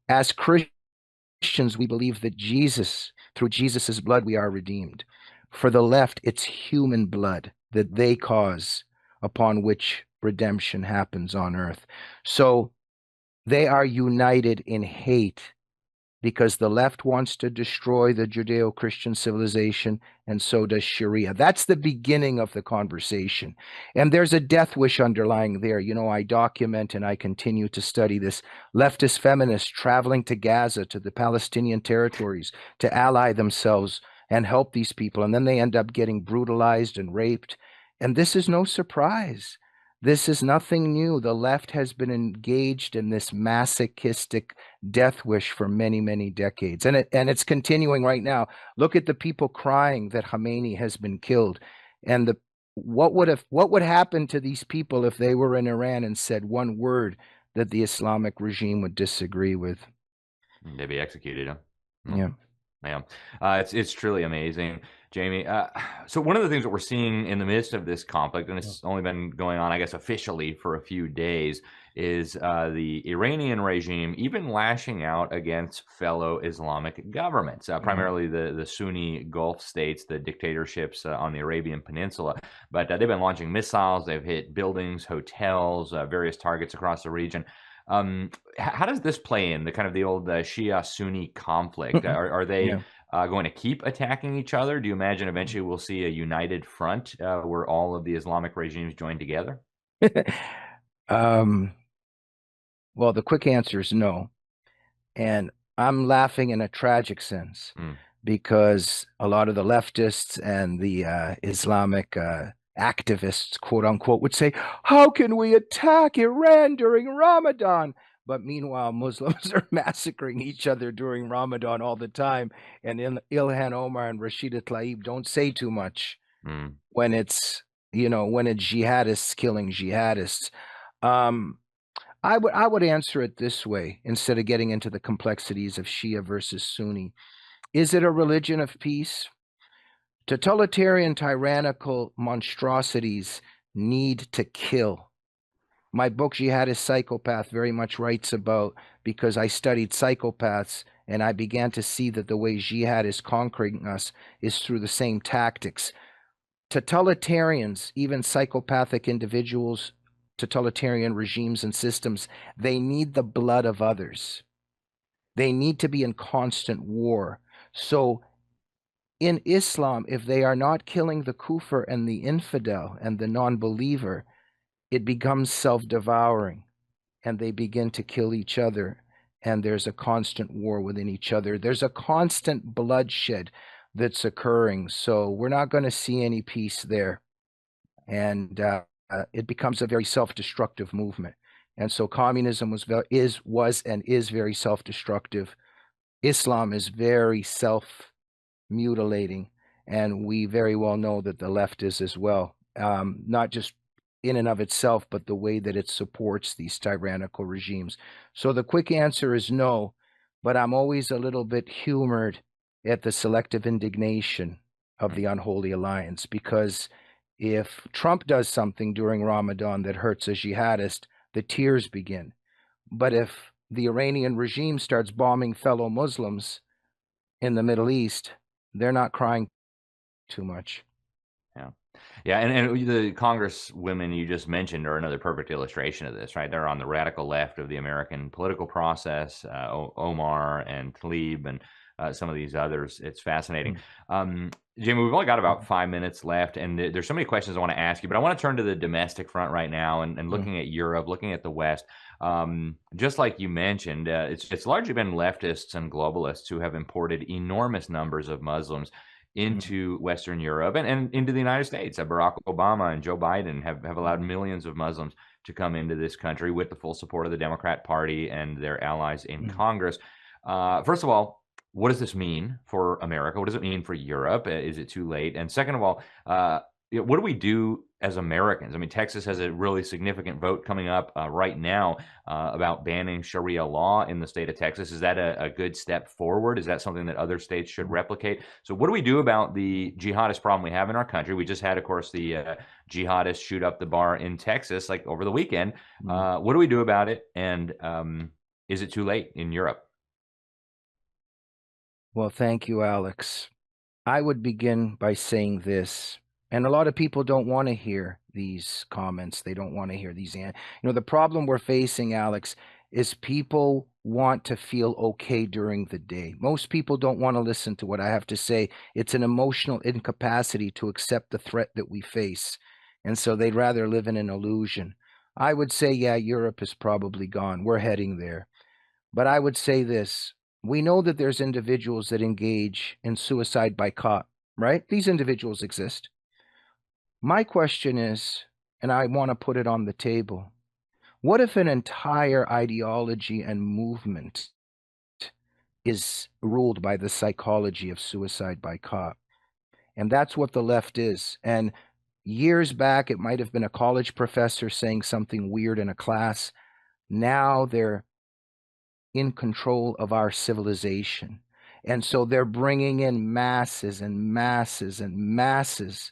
As Christians, we believe that through Jesus's blood, we are redeemed. For the left, it's human blood that they cause upon which redemption happens on earth. So they are united in hate because the left wants to destroy the Judeo-Christian civilization, and so does Sharia. That's the beginning of the conversation. And there's a death wish underlying there. I document and I continue to study this. Leftist feminists traveling to Gaza, to the Palestinian territories, to ally themselves and help these people. And then they end up getting brutalized and raped. And this is no surprise. This is nothing new. The left has been engaged in this masochistic death wish for many, many decades. And it's continuing right now. Look at the people crying that Khamenei has been killed. And what would happen to these people if they were in Iran and said one word that the Islamic regime would disagree with? They'd be executed. Huh? Yeah. Yeah. It's truly amazing, Jamie. So one of the things that we're seeing in the midst of this conflict, and it's only been going on, I guess, officially for a few days, is the Iranian regime even lashing out against fellow Islamic governments, primarily the Sunni Gulf states, the dictatorships on the Arabian Peninsula. But they've been launching missiles. They've hit buildings, hotels, various targets across the region. How does this play in the old Shia-Sunni conflict? Are they going to keep attacking each other? Do you imagine eventually we'll see a united front where all of the Islamic regimes join together? Well, the quick answer is no. And I'm laughing in a tragic sense because a lot of the leftists and the Islamic activists, quote unquote, would say, how can we attack Iran during Ramadan? But meanwhile, Muslims are massacring each other during Ramadan all the time. And Ilhan Omar and Rashida Tlaib don't say too much when it's jihadists killing jihadists. I would answer it this way instead of getting into the complexities of Shia versus Sunni. Is it a religion of peace? Totalitarian, tyrannical monstrosities need to kill. My book, Jihadist Psychopath, very much writes about, because I studied psychopaths and I began to see that the way jihad is conquering us is through the same tactics. Totalitarians, even psychopathic individuals, totalitarian regimes and systems, they need the blood of others. They need to be in constant war. So in Islam, if they are not killing the kufr and the infidel and the non-believer, it becomes self-devouring and they begin to kill each other. And there's a constant war within each other. There's a constant bloodshed that's occurring. So we're not going to see any peace there. And it becomes a very self-destructive movement. And so communism was and is very self-destructive. Islam is very self-mutilating, and we very well know that the left is as well, not just in and of itself, but the way that it supports these tyrannical regimes. So the quick answer is no, but I'm always a little bit humored at the selective indignation of the unholy alliance, because if Trump does something during Ramadan that hurts a jihadist, the tears begin. But if the Iranian regime starts bombing fellow Muslims in the Middle East, they're not crying too much. Yeah. Yeah, and the congresswomen you just mentioned are another perfect illustration of this, right? They're on the radical left of the American political process, Omar and Tlaib and some of these others. It's fascinating. Jamie, we've only got about 5 minutes left, and there's so many questions I want to ask you, but I want to turn to the domestic front right now and looking at Europe, looking at the West. Just like you mentioned, it's largely been leftists and globalists who have imported enormous numbers of Muslims into Western Europe and into the United States. Barack Obama and Joe Biden have allowed millions of Muslims to come into this country with the full support of the Democrat Party and their allies in Congress. First of all, what does this mean for America? What does it mean for Europe? Is it too late? And second of all, what do we do as Americans? I mean, Texas has a really significant vote coming up right now about banning Sharia law in the state of Texas. Is that a good step forward? Is that something that other states should replicate? So what do we do about the jihadist problem we have in our country? We just had, of course, the jihadists shoot up the bar in Texas, like over the weekend. What do we do about it? And is it too late in Europe? Well, thank you, Alex. I would begin by saying this, and a lot of people don't want to hear these comments. They don't want to hear these. The problem we're facing, Alex, is people want to feel okay during the day. Most people don't want to listen to what I have to say. It's an emotional incapacity to accept the threat that we face. And so they'd rather live in an illusion. I would say, yeah, Europe is probably gone. We're heading there. But I would say this. We know that there's individuals that engage in suicide by cop, right? These individuals exist. My question is, and I want to put it on the table, what if an entire ideology and movement is ruled by the psychology of suicide by cop? And that's what the left is. And years back, it might have been a college professor saying something weird in a class. Now they're in control of our civilization. And so they're bringing in masses and masses and masses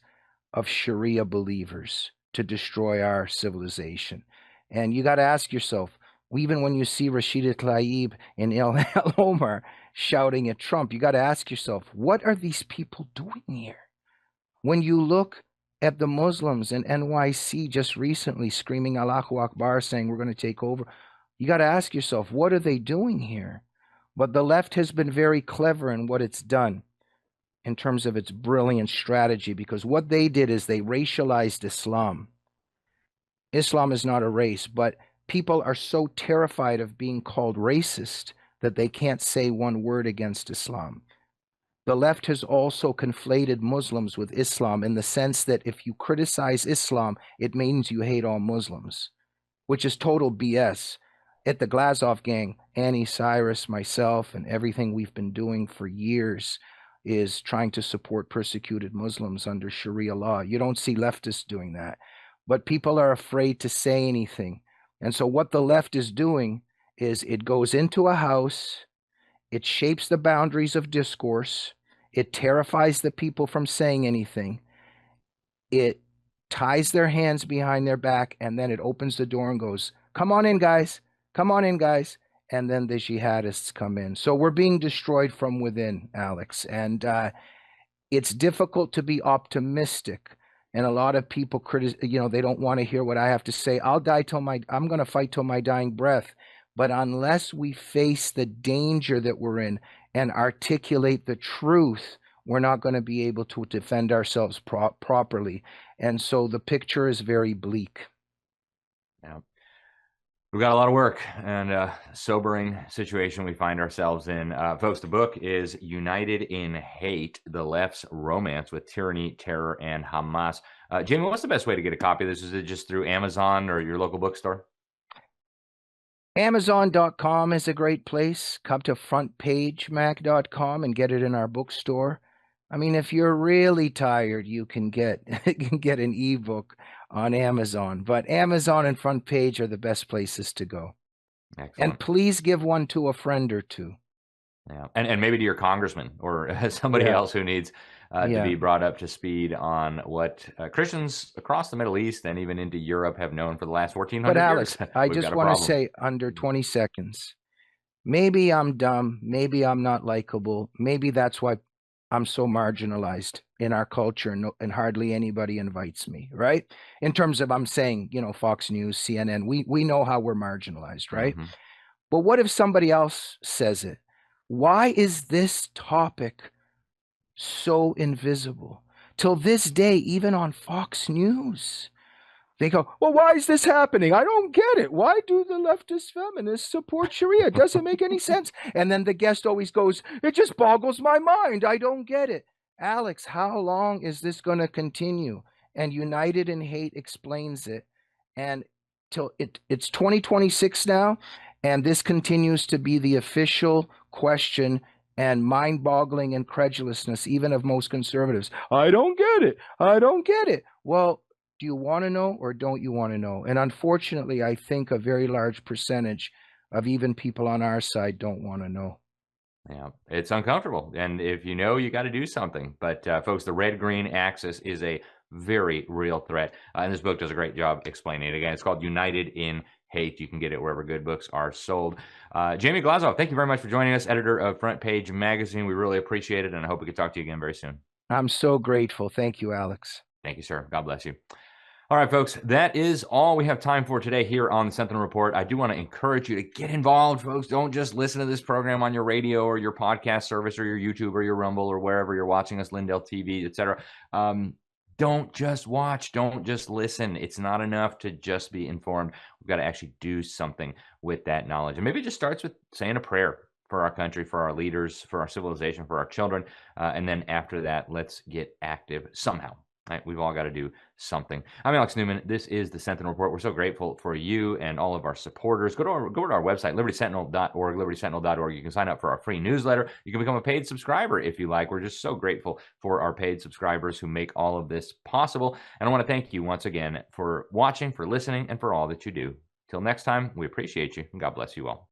of Sharia believers to destroy our civilization. And you got to ask yourself, even when you see Rashida Tlaib and Ilhan Omar shouting at Trump, you got to ask yourself, what are these people doing here? When you look at the Muslims in NYC just recently screaming Allahu Akbar, saying we're going to take over, you got to ask yourself, what are they doing here? But the left has been very clever in what it's done in terms of its brilliant strategy, because what they did is they racialized Islam. Islam is not a race, but people are so terrified of being called racist that they can't say one word against Islam. The left has also conflated Muslims with Islam in the sense that if you criticize Islam, it means you hate all Muslims, which is total BS. At the Glazov gang, Annie Cyrus, myself, and everything we've been doing for years is trying to support persecuted Muslims under Sharia law. You don't see leftists doing that. But people are afraid to say anything. And so what the left is doing is it goes into a house, it shapes the boundaries of discourse, it terrifies the people from saying anything, it ties their hands behind their back, and then it opens the door and goes, come on in, guys. Come on in, guys. And then the jihadists come in. So we're being destroyed from within, Alex. And it's difficult to be optimistic. And a lot of people, they don't want to hear what I have to say. I'm going to fight till my dying breath. But unless we face the danger that we're in and articulate the truth, we're not going to be able to defend ourselves properly. And so the picture is very bleak. Yeah. We've got a lot of work and a sobering situation we find ourselves in. Folks, the book is United in Hate, The Left's Romance with Tyranny, Terror, and Hamas. Jamie, what's the best way to get a copy of this? Is it just through Amazon or your local bookstore? Amazon.com is a great place. Come to frontpagemac.com and get it in our bookstore. I mean, if you're really tired, you can get an ebook on Amazon, but Amazon and Front Page are the best places to go. Excellent. And please give one to a friend or two. Yeah, and maybe to your congressman or somebody else who needs to be brought up to speed on what Christians across the Middle East and even into Europe have known for the last 1,400 But Alex, years. I just want to say under 20 seconds, maybe I'm dumb, maybe I'm not likable, maybe that's why I'm so marginalized in our culture, and hardly anybody invites me, right? In terms of, I'm saying, Fox News, CNN, we know how we're marginalized, right? Mm-hmm. But what if somebody else says it? Why is this topic so invisible? Till this day, even on Fox News, they go, well, why is this happening? I don't get it. Why do the leftist feminists support Sharia? It doesn't make any sense. And then the guest always goes, it just boggles my mind. I don't get it. Alex, how long is this going to continue? And United in Hate explains it. And till it's 2026 now, and this continues to be the official question and mind-boggling incredulousness, even of most conservatives. I don't get it. I don't get it. Well, do you want to know or don't you want to know? And unfortunately, I think a very large percentage of even people on our side don't want to know. Yeah, it's uncomfortable. And if you know, you got to do something. But folks, the red-green axis is a very real threat. And this book does a great job explaining it. Again, it's called United in Hate. You can get it wherever good books are sold. Jamie Glazoff, thank you very much for joining us, editor of Front Page Magazine. We really appreciate it, and I hope we can talk to you again very soon. I'm so grateful. Thank you, Alex. Thank you, sir. God bless you. All right, folks, that is all we have time for today here on the Sentinel Report. I do want to encourage you to get involved, folks. Don't just listen to this program on your radio or your podcast service or your YouTube or your Rumble or wherever you're watching us, Lindell TV, etc. Don't just watch. Don't just listen. It's not enough to just be informed. We've got to actually do something with that knowledge. And maybe it just starts with saying a prayer for our country, for our leaders, for our civilization, for our children. And then after that, let's get active somehow. Right? We've all got to do something. I'm Alex Newman. This is the Sentinel Report. We're so grateful for you and all of our supporters. Go to our website, libertysentinel.org, libertysentinel.org. You can sign up for our free newsletter. You can become a paid subscriber if you like. We're just so grateful for our paid subscribers who make all of this possible. And I want to thank you once again for watching, for listening, and for all that you do. Till next time, we appreciate you, and God bless you all.